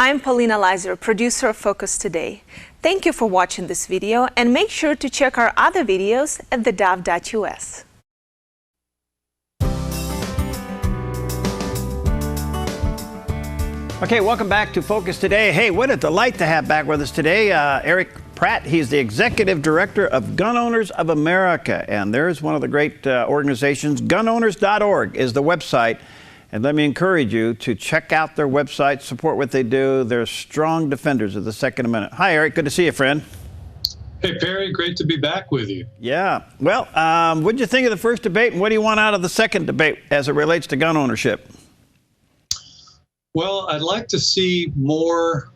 I'm Paulina Leiser, producer of Focus Today. Thank you for watching this video, and make sure to check our other videos at theDove.us. Okay, welcome back to Focus Today. Hey, what a delight to have back with us today Erich Pratt. He's the Executive Director of Gun Owners of America, and there's one of the great organizations. Gunowners.org is the website, and let me encourage you to check out their website, support what they do. They're strong defenders of the Second Amendment. Hi, Erich. Good to see you, friend. Hey, Perry. Great to be back with you. Yeah. Well, what did you think of the first debate, and what do you want out of the second debate as it relates to gun ownership? Well, I'd like to see more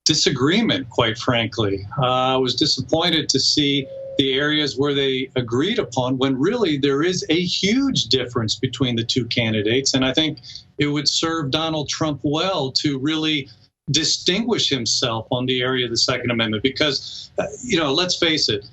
disagreement, quite frankly. I was disappointed to see the areas where they agreed upon when really there is a huge difference between the two candidates. And I think it would serve Donald Trump well to really distinguish himself on the area of the Second Amendment because, let's face it,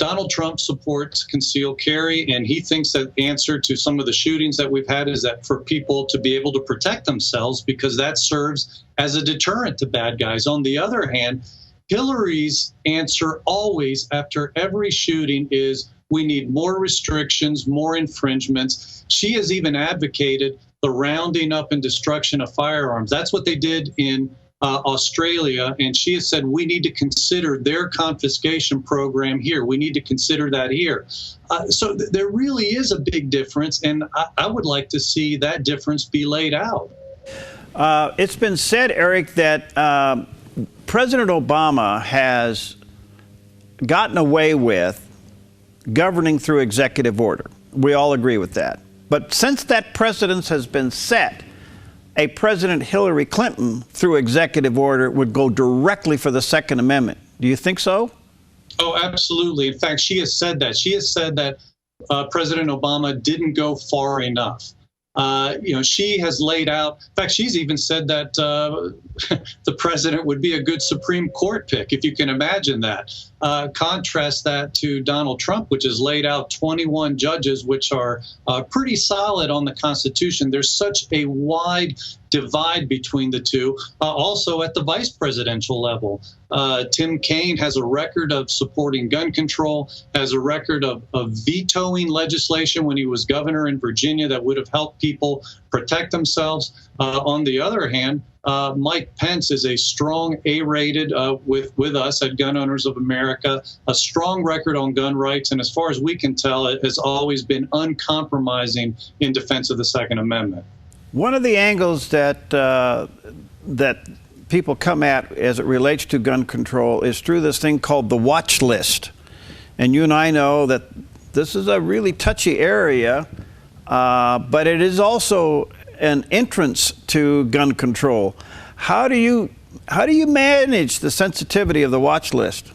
Donald Trump supports concealed carry, and he thinks that the answer to some of the shootings that we've had is that for people to be able to protect themselves because that serves as a deterrent to bad guys. On the other hand, Hillary's answer always after every shooting is we need more restrictions, more infringements. She has even advocated the rounding up and destruction of firearms. That's what they did in Australia, and she has said we need to consider their confiscation program here. We need to consider that here. So there really is a big difference, and I would like to see that difference be laid out. It's been said, Erich, that President Obama has gotten away with governing through executive order. We all agree with that. But since that precedence has been set, a President Hillary Clinton, through executive order, would go directly for the Second Amendment. Do you think so? Oh, absolutely. In fact, she has said that. She has said that President Obama didn't go far enough. She has laid out, in fact, she's even said that the president would be a good Supreme Court pick, if you can imagine that. Contrast that to Donald Trump, which has laid out 21 judges, which are pretty solid on the Constitution. There's such a wide divide between the two. Also at the vice presidential level, Tim Kaine has a record of supporting gun control, has a record of vetoing legislation when he was governor in Virginia that would have helped people protect themselves. On the other hand, Mike Pence is a strong A-rated with us at Gun Owners of America, a strong record on gun rights, and as far as we can tell, it has always been uncompromising in defense of the Second Amendment. One of the angles that people come at as it relates to gun control is through this thing called the watch list. And you and I know that this is a really touchy area, but it is also an entrance to gun control. How do you manage the sensitivity of the watch list?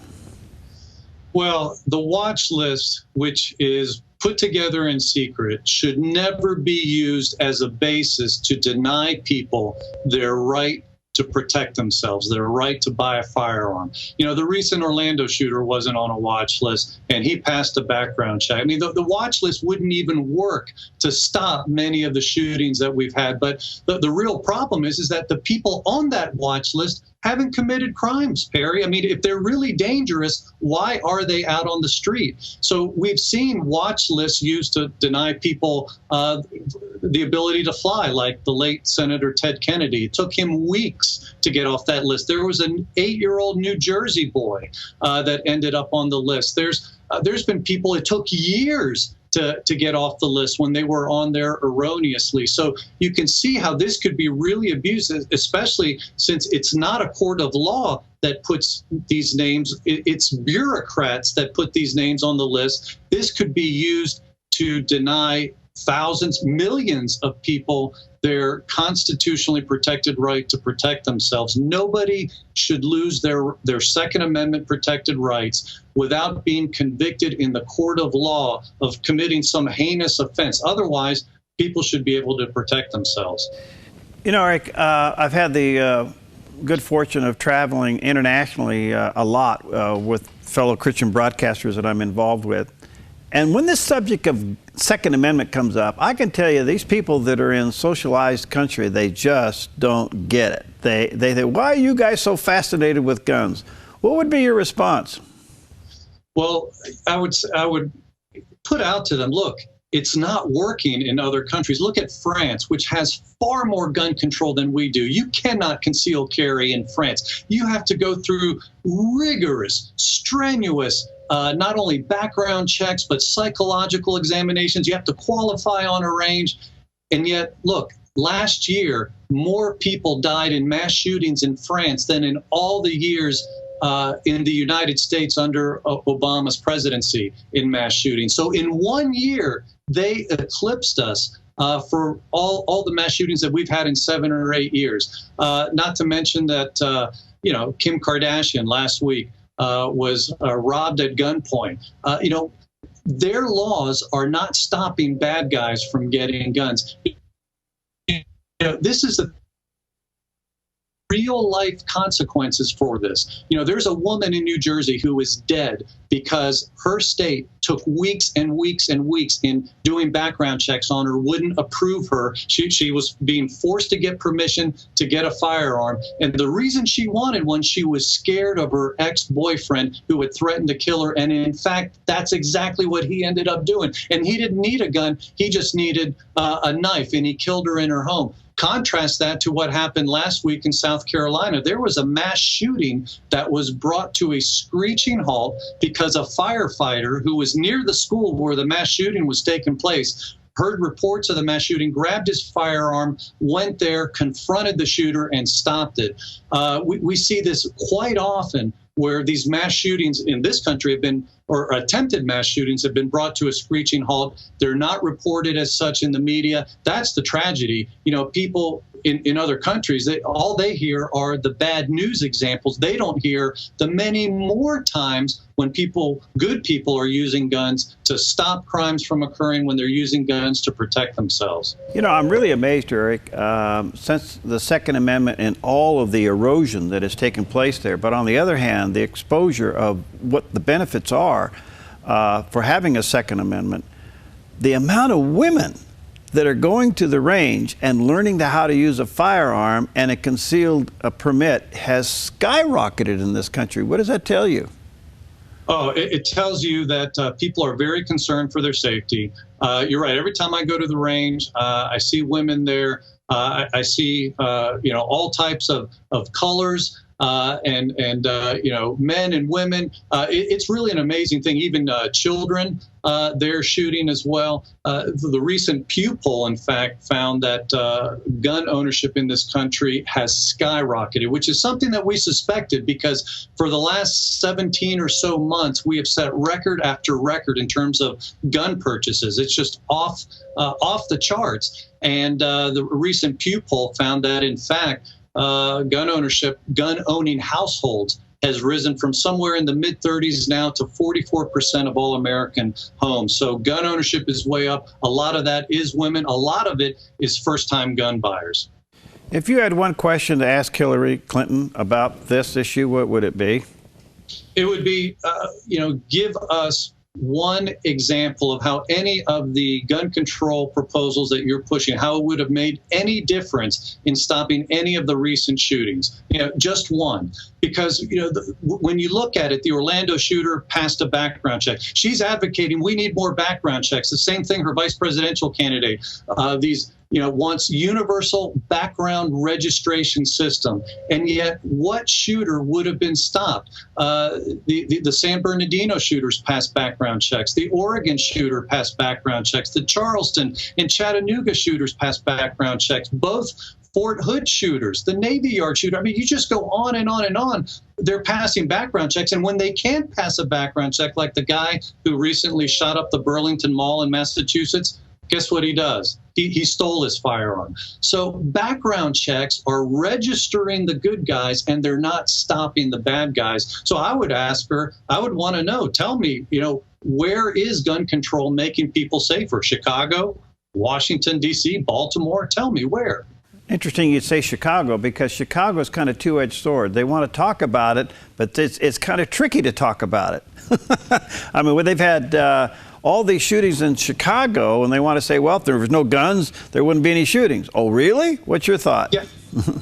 Well, the watch list, which is put together in secret, should never be used as a basis to deny people their right to protect themselves, their right to buy a firearm. The recent Orlando shooter wasn't on a watch list, and he passed a background check. I mean, the watch list wouldn't even work to stop many of the shootings that we've had. But the real problem is that the people on that watch list haven't committed crimes, Perry. I mean, if they're really dangerous, why are they out on the street? So we've seen watch lists used to deny people the ability to fly, like the late Senator Ted Kennedy. It took him weeks to get off that list. There was an 8-year-old New Jersey boy that ended up on the list. There's been people, it took years to get off the list when they were on there erroneously. So you can see how this could be really abused, especially since it's not a court of law that puts these names, it's bureaucrats that put these names on the list. This could be used to deny thousands, millions of people their constitutionally protected right to protect themselves. Nobody should lose their Second Amendment protected rights without being convicted in the court of law of committing some heinous offense. Otherwise, people should be able to protect themselves. Erich, I've had the good fortune of traveling internationally a lot with fellow Christian broadcasters that I'm involved with. And when this subject of Second Amendment comes up, I can tell you these people that are in socialized country, they just don't get it. They think, why are you guys so fascinated with guns? What would be your response? Well, I would put out to them, look, it's not working in other countries. Look at France, which has far more gun control than we do. You cannot conceal carry in France. You have to go through rigorous, strenuous, not only background checks, but psychological examinations. You have to qualify on a range. And yet, look, last year, more people died in mass shootings in France than in all the years in the United States under Obama's presidency in mass shootings. So in 1 year, they eclipsed us for all the mass shootings that we've had in 7 or 8 years. Not to mention that, Kim Kardashian last week was robbed at gunpoint. Their laws are not stopping bad guys from getting guns. This is the real life consequences for this. There's a woman in New Jersey who is dead because her state took weeks and weeks and weeks in doing background checks on her, wouldn't approve her. She was being forced to get permission to get a firearm. And the reason she wanted one, she was scared of her ex-boyfriend who had threatened to kill her. And in fact, that's exactly what he ended up doing. And he didn't need a gun. He just needed a knife, and he killed her in her home. Contrast that to what happened last week in South Carolina. There was a mass shooting that was brought to a screeching halt because a firefighter who was near the school where the mass shooting was taking place heard reports of the mass shooting, grabbed his firearm, went there, confronted the shooter, and stopped it. We see this quite often where these mass shootings in this country have been, or attempted mass shootings have been brought to a screeching halt. They're not reported as such in the media. That's the tragedy. People in other countries, all they hear are the bad news examples. They don't hear the many more times when good people are using guns to stop crimes from occurring, when they're using guns to protect themselves. I'm really amazed, Eric, since the Second Amendment and all of the erosion that has taken place there. But on the other hand, the exposure of what the benefits are for having a Second Amendment, the amount of women that are going to the range and learning how to use a firearm and a concealed permit has skyrocketed in this country. What does that tell you? Oh, it tells you that people are very concerned for their safety. You're right. Every time I go to the range, I see women there. I see, all types of colors. And men and women. It's really an amazing thing. Even children, they're shooting as well. The recent Pew poll, in fact, found that gun ownership in this country has skyrocketed, which is something that we suspected because for the last 17 or so months, we have set record after record in terms of gun purchases. It's just off the charts. And the recent Pew poll found that, in fact, gun owning households has risen from somewhere in the mid-30s now to 44% of all American homes. So gun ownership is way up. A lot of that is women. A lot of it is first-time gun buyers. If you had one question to ask Hillary Clinton about this issue, what would it be? It would be, give us one example of how any of the gun control proposals that you're pushing, how it would have made any difference in stopping any of the recent shootings. Just one. Because, when you look at it, the Orlando shooter passed a background check. She's advocating we need more background checks. The same thing her vice presidential candidate. Wants universal background registration system. And yet, what shooter would have been stopped? The San Bernardino shooters passed background checks. The Oregon shooter passed background checks. The Charleston and Chattanooga shooters passed background checks. Both Fort Hood shooters, the Navy Yard shooter. I mean, you just go on and on and on. They're passing background checks. And when they can't pass a background check, like the guy who recently shot up the Burlington Mall in Massachusetts, guess what he does? He stole his firearm. So background checks are registering the good guys, and they're not stopping the bad guys. So I would ask her, I would want to know, tell me, where is gun control making people safer? Chicago, Washington, D.C., Baltimore? Tell me where. Interesting you'd say Chicago, because Chicago is kind of two-edged sword. They want to talk about it, but it's kind of tricky to talk about it. I mean, they've had all these shootings in Chicago, and they want to say, well, if there was no guns, there wouldn't be any shootings. Oh, really? What's your thought? Yeah.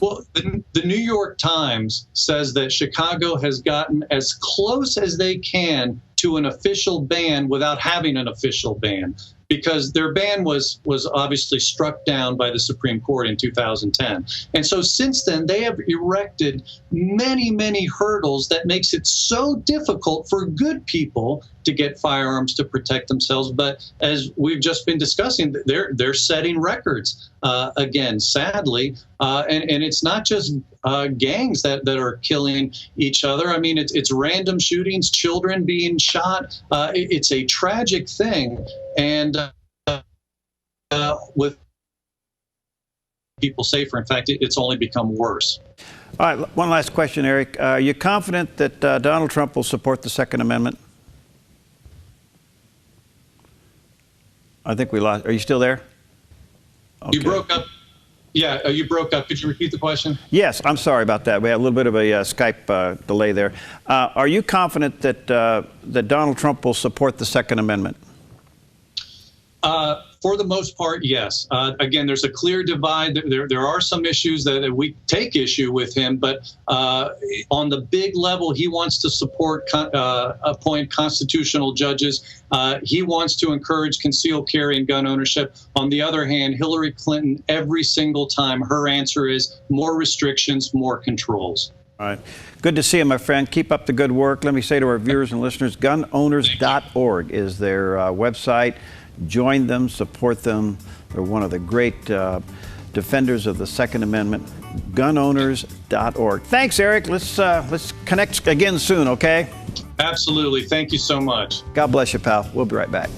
Well, the New York Times says that Chicago has gotten as close as they can to an official ban without having an official ban, because their ban was obviously struck down by the Supreme Court in 2010. And so since then, they have erected many, many hurdles that makes it so difficult for good people to get firearms to protect themselves. But as we've just been discussing, they're setting records again, sadly. And it's not just gangs that are killing each other. I mean, it's random shootings, children being shot. It's a tragic thing. And with people safer, in fact, it's only become worse. All right, one last question, Eric. Are you confident that Donald Trump will support the Second Amendment? I think we lost. Are you still there? Okay. You broke up. Yeah, you broke up. Could you repeat the question? Yes, I'm sorry about that. We had a little bit of a Skype delay there. Are you confident that that Donald Trump will support the Second Amendment? For the most part, yes. Again, there's a clear divide. There are some issues that we take issue with him, but on the big level, he wants to support, appoint constitutional judges. He wants to encourage concealed carry and gun ownership. On the other hand, Hillary Clinton, every single time, her answer is more restrictions, more controls. All right. Good to see you, my friend. Keep up the good work. Let me say to our viewers and listeners, gunowners.org is their website. Join them, support them. They're one of the great defenders of the Second Amendment. Gunowners.org. Thanks, Eric. Let's connect again soon, okay? Absolutely. Thank you so much. God bless you, pal. We'll be right back.